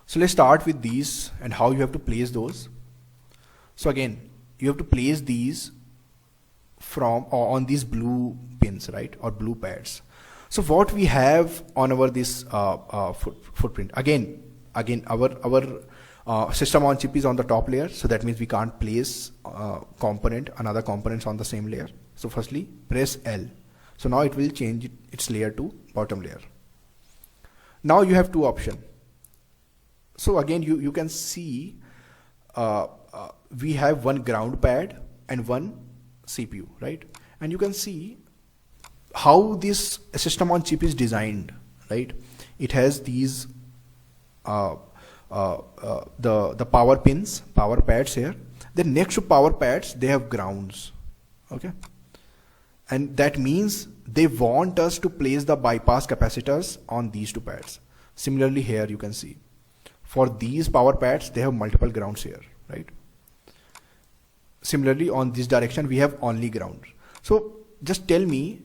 So let's start with these and how you have to place those. So again, you have to place these from or on these blue pins, right, or blue pads. So what we have on our this footprint, again our system on chip is on the top layer, so that means we can't place another components on the same layer. So firstly press L. So now it will change its layer to bottom layer. Now you have two options. So again you can see we have one ground pad and one CPU, right? And you can see how this system on chip is designed, right? It has these the power pins, power pads here. Then next to power pads they have grounds, okay? And that means they want us to place the bypass capacitors on these two pads. Similarly here you can see for these power pads they have multiple grounds here, right? Similarly on this direction we have only ground. So just tell me,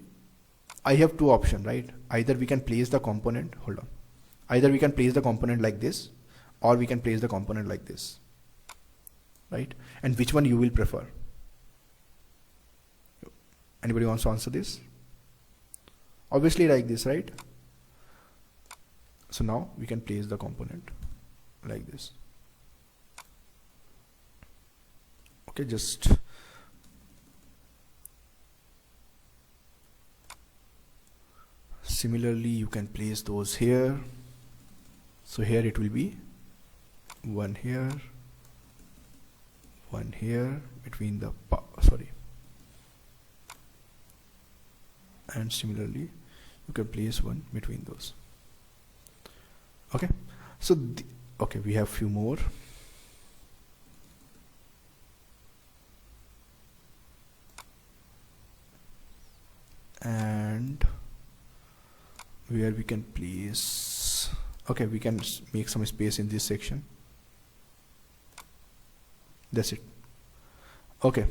I have two options, right? Either we can place the component, either we can place the component like this, or we can place the component like this, right? And which one you will prefer? Anybody wants to answer this? Obviously like this, right? So now we can place the component like this. Okay, just similarly you can place those here. So here it will be one here between the and similarly you can place one between those. Okay, so okay, we have few more. And where we can place, okay, we can make some space in this section. That's it. Okay,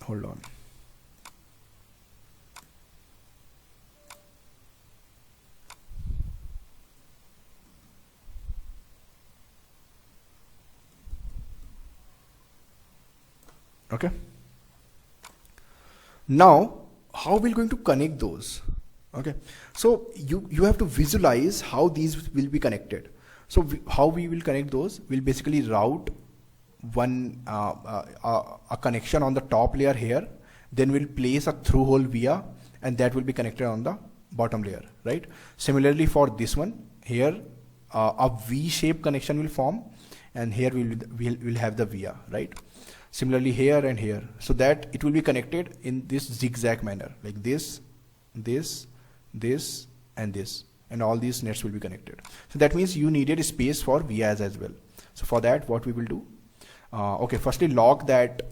hold on. Okay, now how we're going to connect those? Okay, so you have to visualize how these will be connected. So how we will connect those? We'll basically route one a connection on the top layer here, then we'll place a through hole via, and that will be connected on the bottom layer, right? Similarly for this one here, a V-shaped connection will form, and here we'll have the via, right? Similarly here and here, so that it will be connected in this zigzag manner, like this, and this, and all these nets will be connected. So that means you needed a space for vias as well. So for that, what we will do? Okay, firstly lock that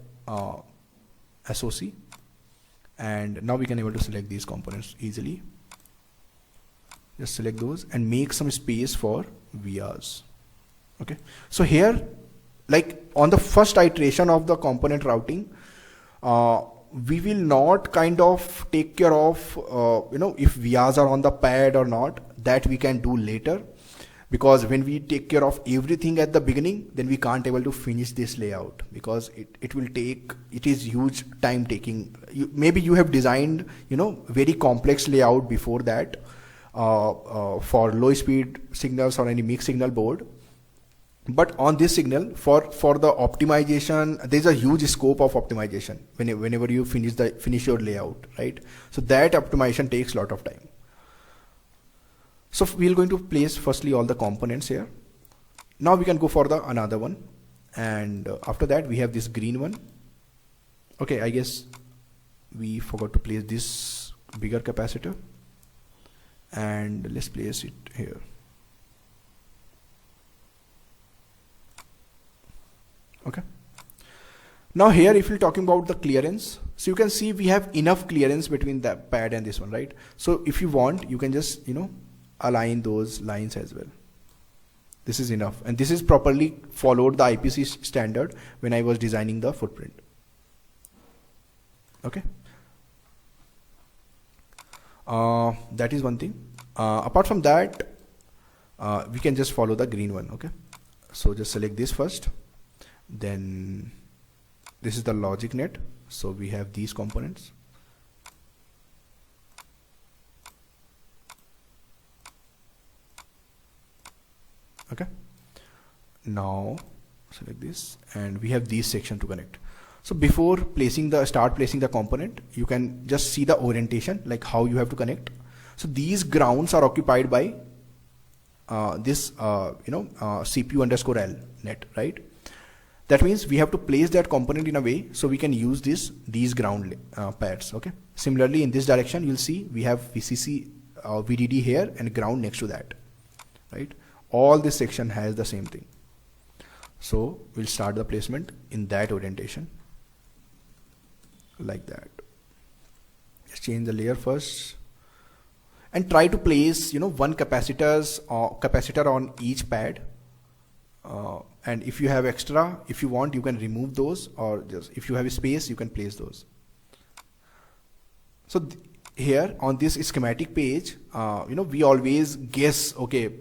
SOC, and now we can able to select these components easily. Just select those and make some space for vias. Okay, so here, like on the first iteration of the component routing, we will not kind of take care of if vias are on the pad or not. That we can do later, because when we take care of everything at the beginning, then we can't able to finish this layout, because it is huge time taking. Maybe you have designed very complex layout before that for low speed signals or any mixed signal board. But on this signal, for the optimization, there's a huge scope of optimization whenever you finish your layout, right? So that optimization takes a lot of time. So we're going to place firstly all the components here. Now we can go for the another one, and after that we have this green one. Okay, I guess we forgot to place this bigger capacitor, and let's place it here. Okay, now here if you're talking about the clearance, so you can see we have enough clearance between the pad and this one, right? So if you want, you can just align those lines as well. This is enough, and this is properly followed the IPC standard when I was designing the footprint. Okay, that is one thing. Apart from that, we can just follow the green one. Okay, So just select this first, then this is the logic net. So we have these components. Okay, now select this, and we have these section to connect. So before start placing the component, you can just see the orientation, like how you have to connect. So these grounds are occupied by this CPU underscore L net, right? That means we have to place that component in a way so we can use these ground pads. Okay. Similarly, in this direction, you'll see we have VCC, VDD here, and ground next to that, right? All this section has the same thing. So we'll start the placement in that orientation, like that. Just change the layer first, and try to place one capacitor on each pad. And if you have extra, if you want, you can remove those, or just if you have a space, you can place those. So here on this schematic page, we always guess, okay,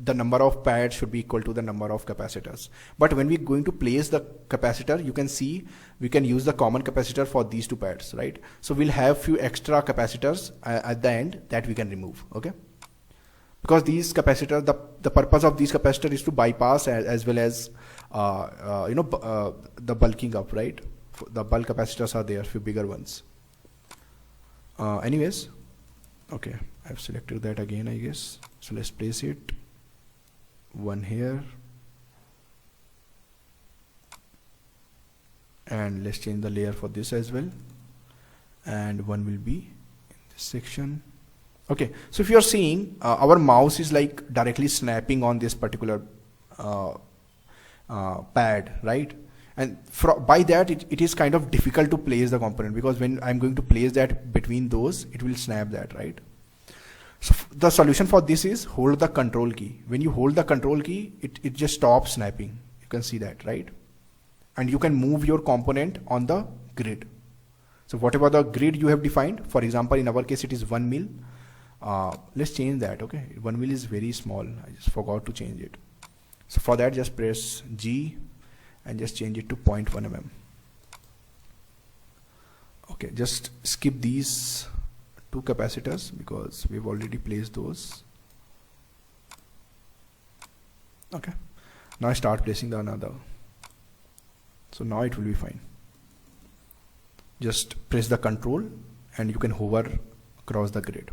the number of pads should be equal to the number of capacitors. But when we're going to place the capacitor, you can see we can use the common capacitor for these two pads, right? So we'll have few extra capacitors at the end that we can remove. Okay, because these capacitors, the purpose of these capacitors is to bypass as well as the bulking up, right? The bulk capacitors are there, few bigger ones. Anyways, okay, I've selected that again, I guess. So let's place it. One here, and let's change the layer for this as well, and one will be in this section. Okay, so if you are seeing, our mouse is like directly snapping on this particular pad, right? And by that it is kind of difficult to place the component, because when I'm going to place that between those, it will snap that, right? So the solution for this is hold the control key. When you hold the control key, it just stops snapping. You can see that, right? And you can move your component on the grid. So whatever the grid you have defined, for example, in our case, it is 1 mil. Let's change that. Okay, 1 mil is very small. I just forgot to change it. So for that, just press G and just change it to 0.1 mm. Okay, just skip these two capacitors because we've already placed those. Okay, now I start placing the another. So now it will be fine. Just press the control and you can hover across the grid.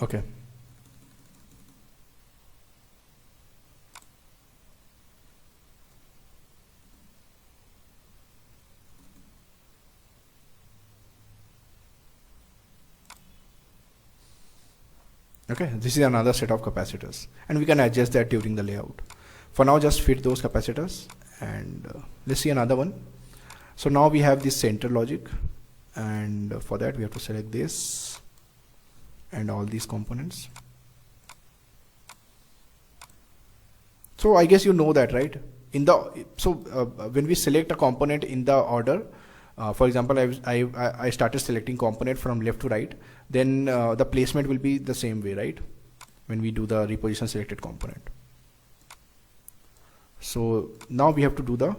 Okay. Okay, this is another set of capacitors, and we can adjust that during the layout. For now, just fit those capacitors, and let's see another one. So now we have this center logic, and for that we have to select this and all these components. So I guess you know that, right? When we select a component in the order, for example, I started selecting component from left to right, then the placement will be the same way, right? When we do the reposition selected component. So now we have to do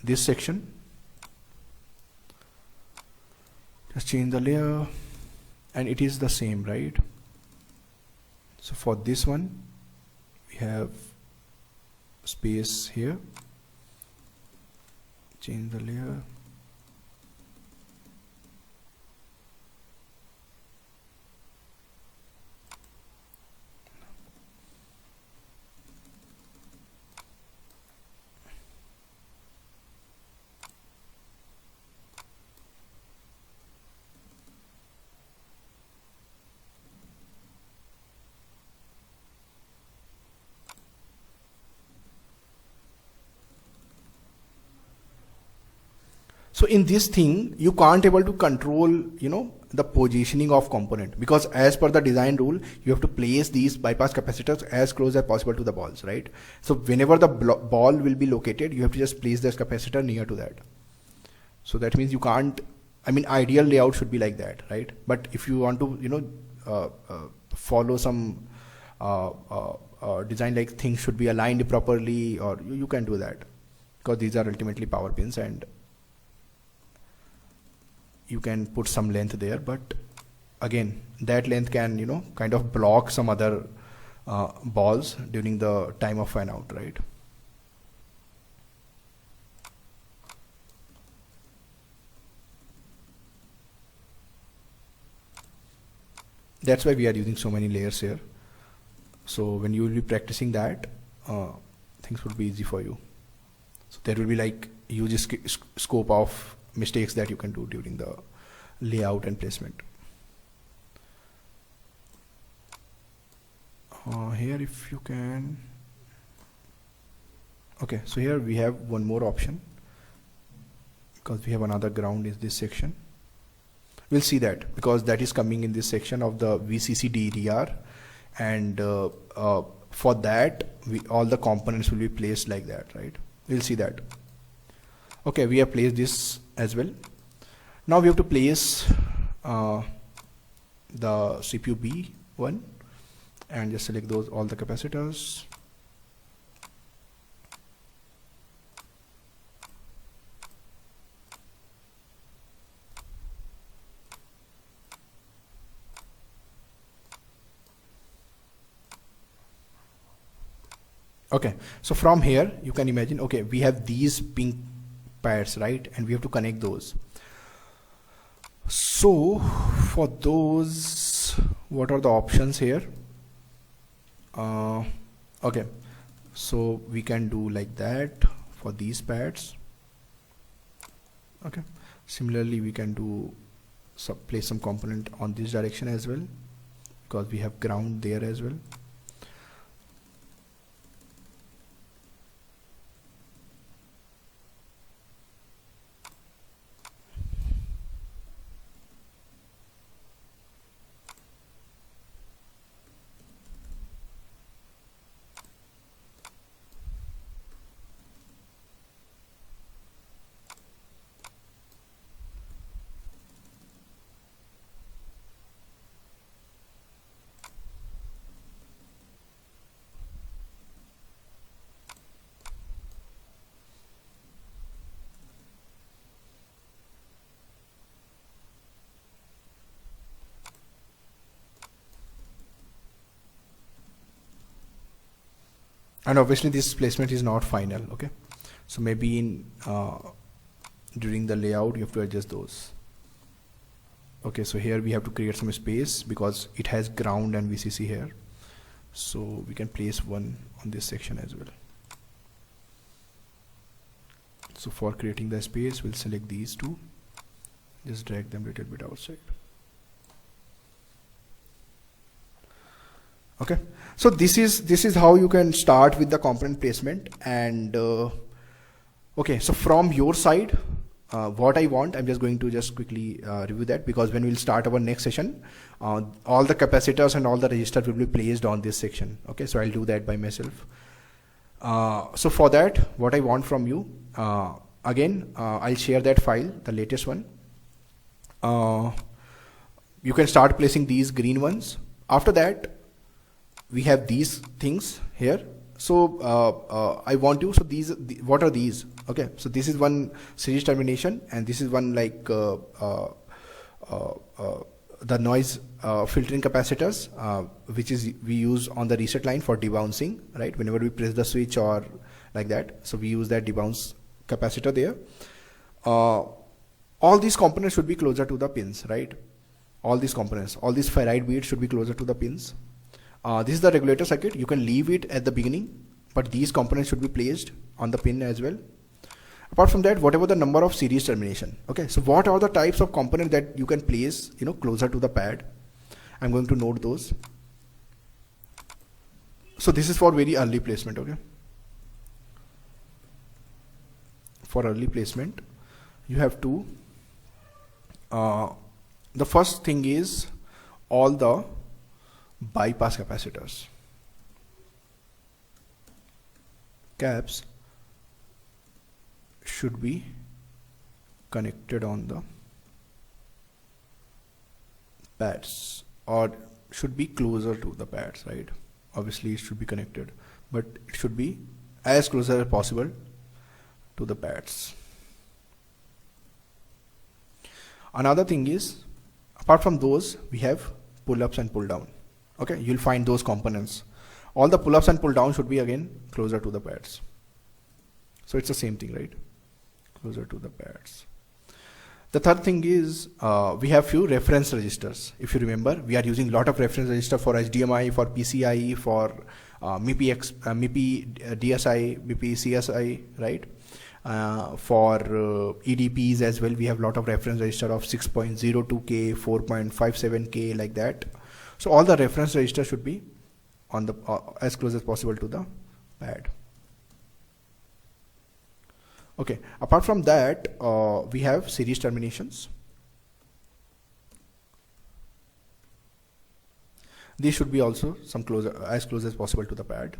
this section. Just change the layer, and it is the same, right? So for this one, we have space here. Change the layer. So in this thing, you can't able to control, the positioning of component, because as per the design rule, you have to place these bypass capacitors as close as possible to the balls, right? So whenever the ball will be located, you have to just place this capacitor near to that. So that means you can't, ideal layout should be like that, right? But if you want to, follow some design, like things should be aligned properly, or you can do that, because these are ultimately power pins, and you can put some length there, but again, that length can, kind of block some other balls during the time of fan out, right? That's why we are using so many layers here. So when you will be practicing that, things will be easy for you. So there will be like huge scope of mistakes that you can do during the layout and placement. Here, if you can, okay, so here we have one more option, because we have another ground in this section. We'll see that, because that is coming in this section of the VCC DDR, and for that all the components will be placed like that, right? We'll see that. Okay, we have placed this as well. Now we have to place the CPU B1 and just select all the capacitors. Okay, so from here you can imagine, okay, we have these pink pads, right? And we have to connect those. So for those, what are the options here? Okay, so we can do like that for these pads. Okay, similarly we can do place some component on this direction as well, because we have ground there as well. And obviously this placement is not final, okay? So maybe in during the layout you have to adjust those. Okay, so here we have to create some space because it has ground and VCC here. So we can place one on this section as well. So for creating the space, we'll select these two, just drag them a little bit outside. Okay, so this is how you can start with the component placement. And okay, so from your side, what I want, I'm just going to just quickly review that, because when we'll start our next session, all the capacitors and all the registers will be placed on this section. Okay, so I'll do that by myself. So for that, what I want from you, again, I'll share that file, the latest one. You can start placing these green ones. After that, we have these things here. So I want you, so what are these? Okay, so this is one series termination, and this is one like the noise filtering capacitors, which is we use on the reset line for debouncing, right? Whenever we press the switch or like that, so we use that debounce capacitor there. All these components should be closer to the pins, right? All these components, all these ferrite beads should be closer to the pins. This is the regulator circuit. You can leave it at the beginning, but these components should be placed on the pin as well. Apart from that, whatever the number of series termination. Okay, so what are the types of components that you can place, closer to the pad? I'm going to note those. So this is for very early placement. Okay, for early placement, you have to the first thing is all the bypass capacitors caps should be connected on the pads, or should be closer to the pads, right? Obviously it should be connected, but it should be as closer as possible to the pads. Another thing is, apart from those, we have pull-ups and pull-down. Okay, you'll find those components. All the pull-ups and pull-down should be again closer to the pads. So it's the same thing, right? Closer to the pads. The third thing is we have few reference registers. If you remember, we are using a lot of reference register for HDMI, for PCIe, for MIPI DSI, MIPI CSI, right? For EDPs as well, we have a lot of reference register of 6.02K, 4.57K, like that. So all the reference register should be on the as close as possible to the pad. Okay, apart from that, we have series terminations. These should be also some as close as possible to the pad.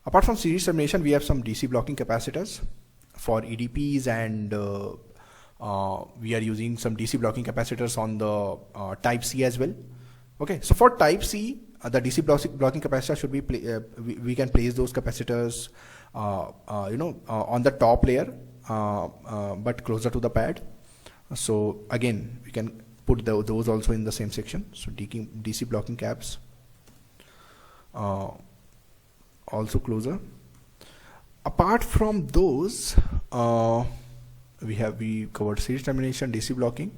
Apart from series termination, we have some DC blocking capacitors for EDPs, and we are using some DC blocking capacitors on the type C as well. Okay, so for type C, the DC blocking capacitor should be we can place those capacitors on the top layer, but closer to the pad. So again, we can put those also in the same section. So DC blocking caps also closer. Apart from those, we covered series termination, DC blocking.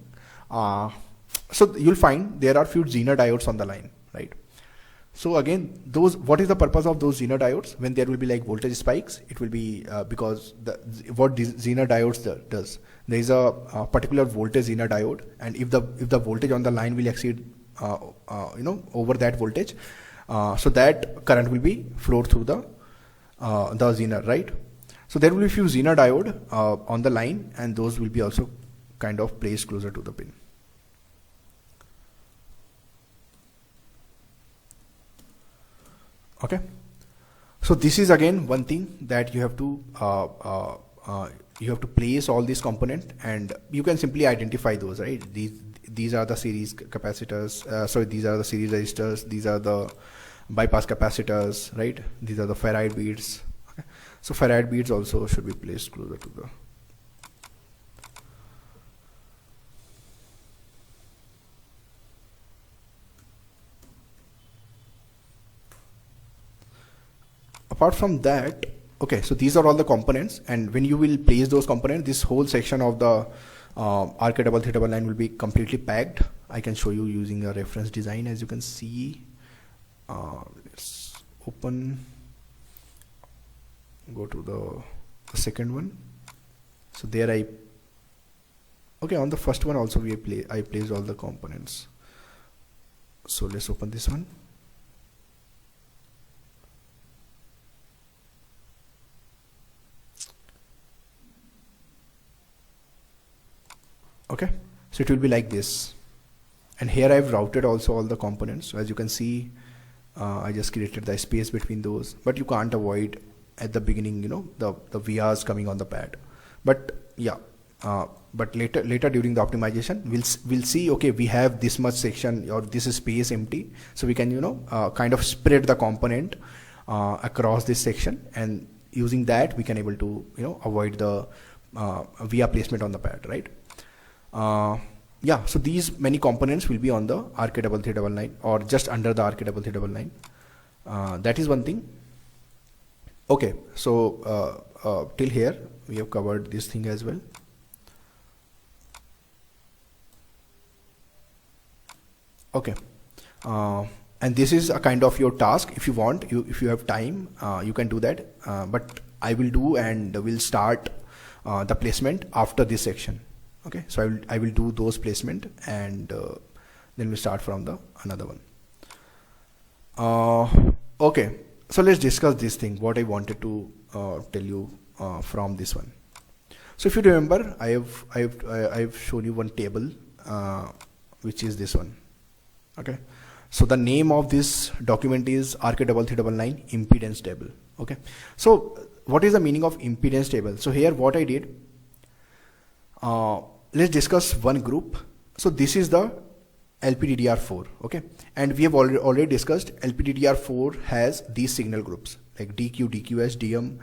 So you'll find there are few Zener diodes on the line, right? So again, what is the purpose of those Zener diodes? When there will be like voltage spikes, it will be because what Zener diodes does, there is a particular voltage Zener diode, and if the voltage on the line will exceed over that voltage, so that current will be flowed through the Zener, right? So there will be few Zener diode on the line, and those will be also kind of placed closer to the pin. Okay, so this is again one thing that you have to place all these components, and you can simply identify those, right? These are the series capacitors, sorry, these are the series resistors, these are the bypass capacitors, right? These are the farad beads. Okay, so farad beads also should be placed closer to the. Apart from that, okay, so these are all the components, and when you will place those components, this whole section of the RK333 will be completely packed. I can show you using a reference design. As you can see, let's open, go to the second one. So there on the first one also I placed all the components. So let's open this one. Okay, so it will be like this, and here I've routed also all the components. So as you can see, I just created the space between those, but you can't avoid at the beginning, the VRs coming on the pad. But yeah, but later during the optimization, we'll see, okay, we have this much section or this is space empty, so we can kind of spread the component across this section, and using that we can able to avoid the VR placement on the pad, right? Yeah, so these many components will be on the RK333 or just under the RK333. That is one thing. Okay, so till here we have covered this thing as well. Okay, and this is a kind of your task. If you want, if you have time, you can do that. But I will do, and we'll start the placement after this section. Okay, so I will do those placement, and then we start from the another one. Okay, so let's discuss this thing, what I wanted to tell you from this one. So if you remember, I've shown you one table, which is this one. Okay. So the name of this document is RK3399 impedance table. Okay. So what is the meaning of impedance table? So here what I did, let's discuss one group. So this is the LPDDR4. Okay. And we have already discussed LPDDR4 has these signal groups like DQ, DQS, DM,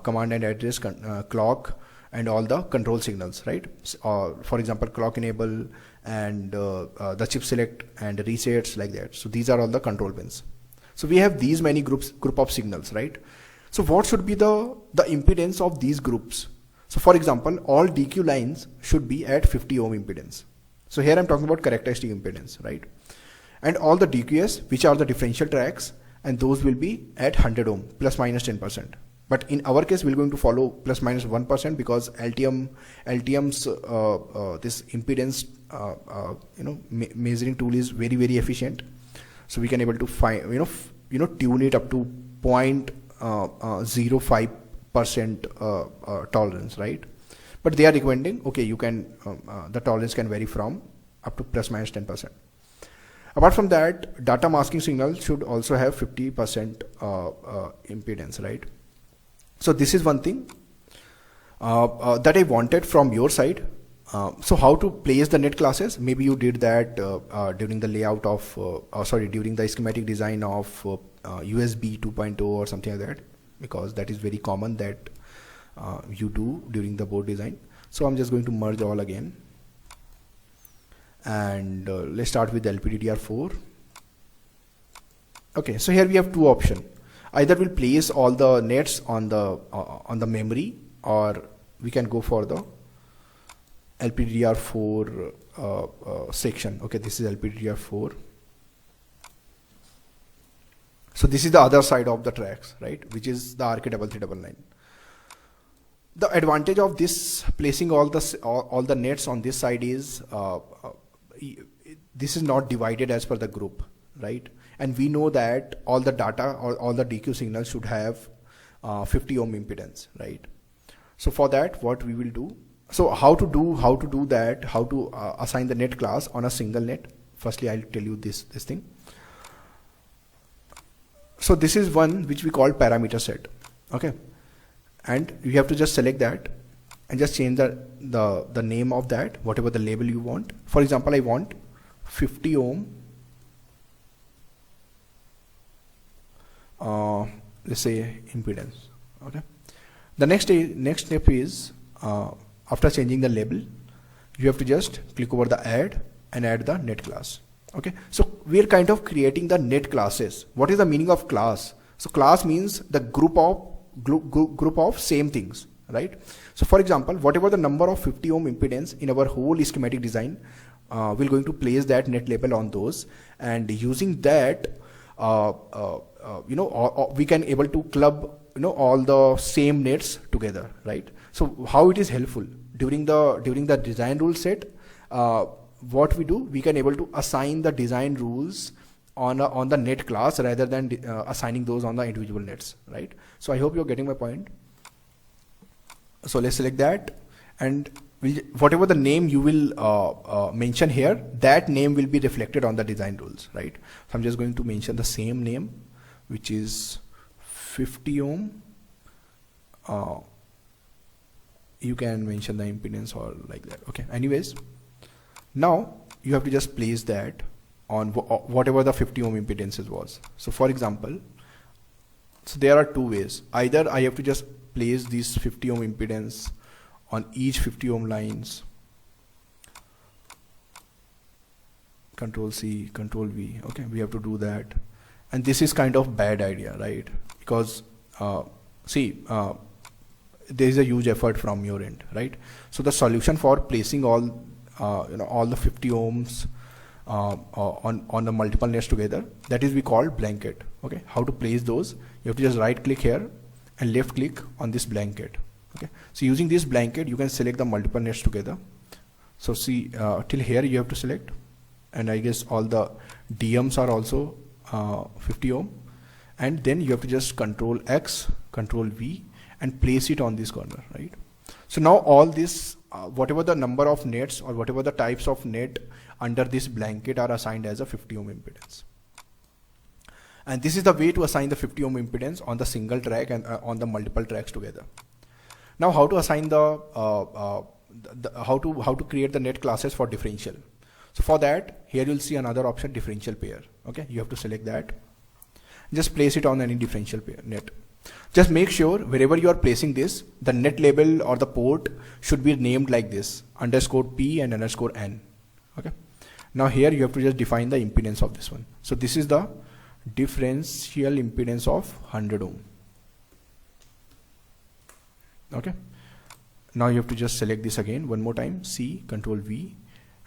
command and address, clock, and all the control signals, right? For example, clock enable and the chip select and resets, like that. So these are all the control pins. So we have these many group of signals, right? So what should be the impedance of these groups? So for example, all DQ lines should be at 50 ohm impedance. So here I'm talking about characteristic impedance, right? And all the DQS, which are the differential tracks, and those will be at 100 ohm plus minus 10%. But in our case, we're going to follow plus minus 1% because LTM's this impedance measuring tool is very, very efficient. So we can able to find tune it up to 0.05% tolerance, right? But they are recommending, okay, you can the tolerance can vary from up to plus minus 10%. Apart from that, data masking signal should also have 50% impedance, right? So this is one thing that I wanted from your side. So how to place the net classes? Maybe you did that during the layout of, during the schematic design of USB 2.0 or something like that, because that is very common that you do during the board design. So I'm just going to merge all again. And let's start with LPDDR4. Okay, so here we have two options. Either we'll place all the nets on the memory, or we can go for the LPDDR4 section. Okay, this is LPDDR4. So this is the other side of the tracks, right, which is the RK3399. The advantage of this placing all the nets on this side is this is not divided as per the group, right? And we know that all the data or all the DQ signals should have 50 ohm impedance, right? So for that, what we will do, so how to do that, how to assign the net class on a single net. Firstly, I'll tell you this thing. So this is one which we call parameter set. Okay, and you have to just select that and just change the name of that, whatever the label you want. For example, I want 50 ohm. Let's say impedance. Okay. The next step is after changing the label, you have to just click over the add and add the net class. Okay. So we are kind of creating the net classes. What is the meaning of class? So class means the group of same things, right? So for example, whatever the number of 50 ohm impedance in our whole schematic design, we're going to place that net label on those, and using that we can able to club all the same nets together, right? So how it is helpful during the design rule set, what we do, we can able to assign the design rules on the net class rather than assigning those on the individual nets, right? So I hope you're getting my point. So let's select that, and whatever the name you will mention here, that name will be reflected on the design rules, right? So I'm just going to mention the same name, which is 50 ohm. You can mention the impedance or like that. Okay, anyways, now you have to just place that on whatever the 50 ohm impedances was. So for example, so there are two ways. Either I have to just place this 50 ohm impedance on each 50 ohm lines, Control C, Control V. Okay, we have to do that, and this is kind of bad idea, right? Because there is a huge effort from your end, right? So the solution for placing all all the 50 ohms on the multiple nets together, that is we call blanket. Okay, how to place those? You have to just right click here and left click on this blanket. Okay, so using this blanket you can select the multiple nets together. So see, till here you have to select, and I guess all the DMs are also 50 ohm, and then you have to just Control X, Control V and place it on this corner, right? So now all this, whatever the number of nets or whatever the types of net under this blanket are assigned as a 50 ohm impedance. And this is the way to assign the 50 ohm impedance on the single track and on the multiple tracks together. Now how to assign how to create the net classes for differential. So for that, here you'll see another option, differential pair. Okay, you have to select that. Just place it on any differential pair net. Just make sure wherever you are placing this, the net label or the port should be named like this, _P and _N. Okay. Now here you have to just define the impedance of this one. So this is the differential impedance of 100 ohm. Okay. Now you have to just select this again one more time, C, Control V,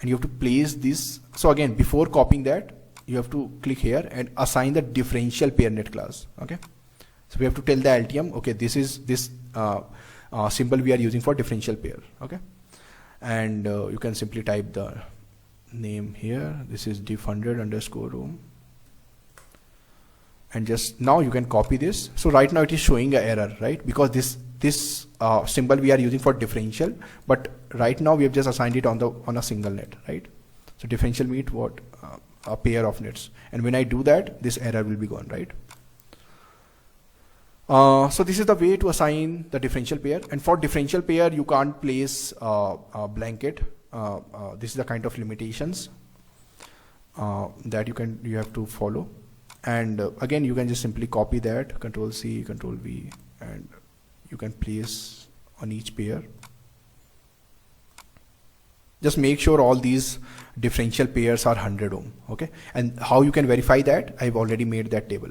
and you have to place this. So again, before copying that, you have to click here and assign the differential pair net class. Okay. So we have to tell the LTM, okay, this is this symbol we are using for differential pair. Okay. And you can simply type the name here. This is diff100 _ohm. And just now you can copy this. So right now it is showing an error, right? Because this symbol we are using for differential, but right now we have just assigned it on a single net, right? So differential means what? A pair of nets. And when I do that, this error will be gone, right? So this is the way to assign the differential pair. And for differential pair, you can't place a blanket. This is the kind of limitations that you have to follow. And again, you can just simply copy that, Control C, Control V, and you can place on each pair. Just make sure all these differential pairs are 100 ohm. Okay. And how you can verify that? I've already made that table.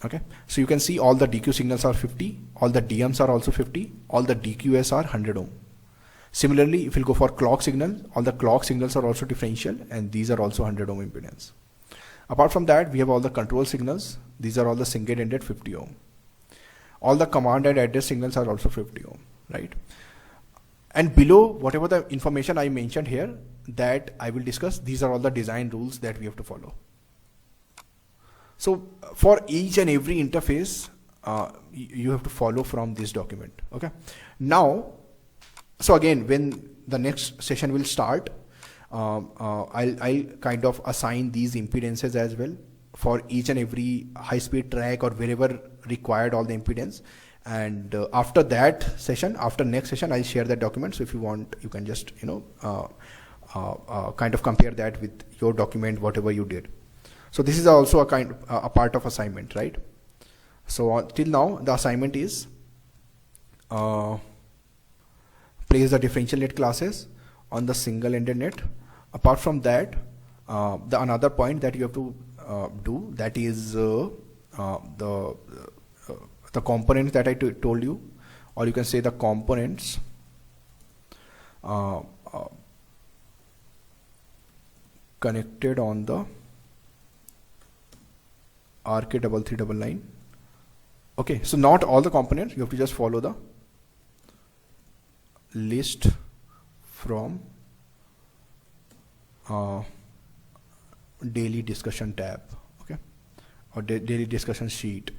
Okay. So you can see all the DQ signals are 50, all the DMs are also 50, all the DQS are 100 ohm. Similarly, if you go for clock signal, all the clock signals are also differential, and these are also 100 ohm impedance. Apart from that, we have all the control signals. These are all the single ended 50 ohm. All the command and address signals are also 50 ohm, right? And below, whatever the information I mentioned here that I will discuss, these are all the design rules that we have to follow. So for each and every interface, you have to follow from this document. Okay. Now, so again, when the next session will start, I'll kind of assign these impedances as well for each and every high-speed track or wherever required all the impedance. And after that session, after next session, I'll share that document. So if you want, you can just kind of compare that with your document, whatever you did. So this is also a part of assignment, right? So till now, the assignment is place the differential net classes on the single ended net. Apart from that, the another point that you have to do, that is the components that I told you, or you can say the components connected on the RK3399. Okay, so not all the components, you have to just follow the list from daily discussion tab, okay, or daily discussion sheet.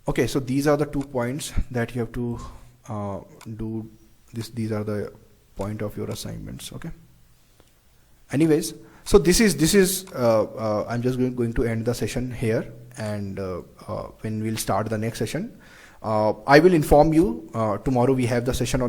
Okay, so these are the 2 points that you have to do. These are the point of your assignments. Okay. Anyways, so this is I'm just going to end the session here, and when we'll start the next session, I will inform you. Tomorrow we have the session on